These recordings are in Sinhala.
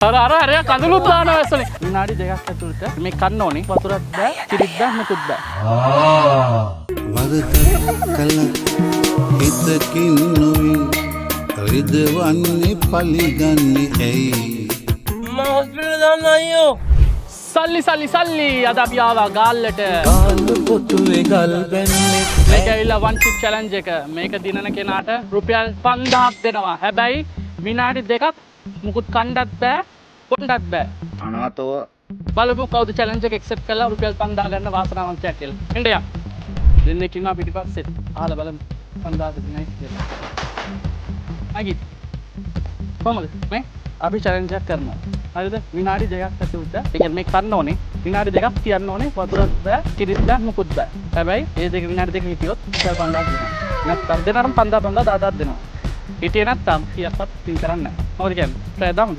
අර කඳුළුත් දානවා ඇස්වලින්. විනාඩි 2ක් ඇතුළත මේ කන්න ඕනේ. වතුරක් බෑ, කිරිත් බෑ, මොකුත් බෑ. වරද කළ හිතකින් නොවි රිදවන්නේ පලිගන්නේ ඇයි? මම හොස්පිටල් දාන්න අයියෝ. සල්ලි අද අපි ආවා ගාල්ලට. ගාල්ල පොතුවේ ගල් බැන්නේ. මේක ඇවිල්ලා one chip challenge එක. මේක දිනන කෙනාට රුපියල් 5000ක් දෙනවා. හැබැයි විනාඩි 2ක් මුකුත් කන්නත් බෑ, පොන්නත් බෑ. අනාතව බලමු කවුද challenge එක accept කරලා රුපියල් 5000 ගන්න වාසනාවන්තයෙක් කියලා. එන්න යා. දෙන්නෙක් ඉන්නවා පිටිපස්සෙත්. අහලා බලමු 5000 දෙන්නයි කියලා. අගි. කොහමද? මේ අපි challenge එකක් කරනවා. හරිද? විනාඩි 2ක් ඇතුළත. ඒ කියන්නේ මේ කරන්න ඕනේ. විනාඩි 2ක් තියන්න ඕනේ. වතුරක් බෑ, කිරිත් බෑ, මුකුත් බෑ. හැබැයි මේ දෙක විනාඩි 2 හිටියොත් රුපියල් 5000 දෙනවා. නැත්නම් දෙනාටම 5000 1000 දෙනවා. හිටියේ නැත්නම් කීයක්වත් පින් කරන්නේ නැහැ. මොකද කියන්නේ? try දාමුද?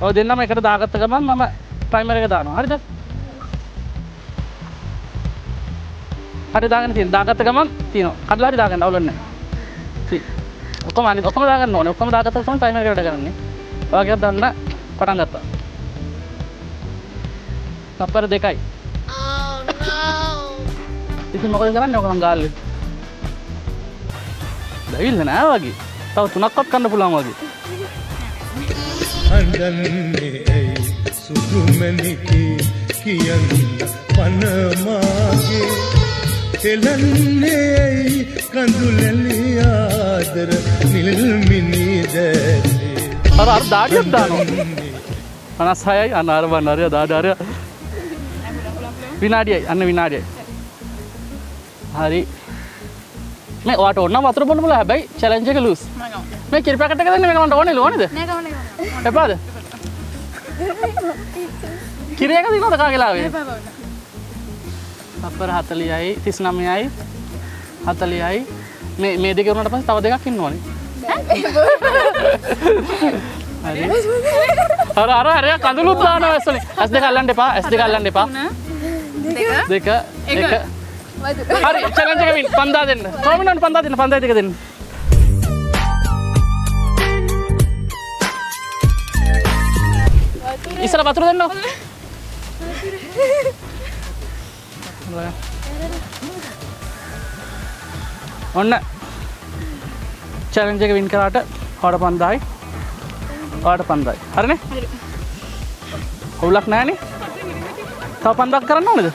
ඔය දෙන්නම එකට දාගත්ත ගමන් මම ටයිමර් එක දානවා. හරිද? හරි දාගෙන තියෙන. දාගත්ත ගමන් තියෙනවා. කඩලා හරි දාගන්න අවුලක් නැහැ. ඔක්කොම දාගන්න ඕනේ. ඔක්කොම දාගත්ත ගමන් ටයිමර් එකට කරන්නේ. ඔයගෙන් දන්න පටන් ගත්තා. තප්පර 2යි. ඉතින් මොකද කරන්නේ? ඔක නම් ගාල්ලේ. දෙවිල්ල නෑ වගේ. තව 3ක්වත් කන්න පුළුවන් වගේ. අඬන්නේ ඇයි සුදුමැණිකි කියන්න පනමාගේ එළන්නේ ඇයි කඳුලැලි ආදර නිල්මිනි දැසේ අර දාඩියක් දානවා 56යි අනාර වන්නරිය දාඩාරිය විනාඩියයි අන්න විනාඩියයි හරි මේ ඔයාට ඕන නම් වතුර බොන්න බලන්න හැබැයි චැලෙන්ජ් එක ලූස් මේ කිරි පැකට් එක දෙන්න මේක මන්ට ඕනේ ඕනේද නෑ කවන්නේ එපාද කිරි එක දිනවද කාගෙලාවේ අපර 40යි 39යි 40යි මේ දෙක වුණාට පස්සේ තව දෙකක් ඉන්න ඕනේ හරි අර කඳුළුත් දානවා ඇස්වලින් S2 අල්ලන්න එපා S2 අල්ලන්න එපා දෙක එක හරි චැලෙන්ජ් එක වින් 5000 දෙන්න කොහොමද 5000 දෙන්න 5000 දෙක දෙන්න ඉස්සර වතුර දෙන්න ඔන්න චැලෙන්ජ් එක වින් කරාට ඔයාට 5000යි ඔයාට 5000යි හරිනේ හරි ඔවුලක් නැහනේ තව 5000ක් කරන්න ඕනේද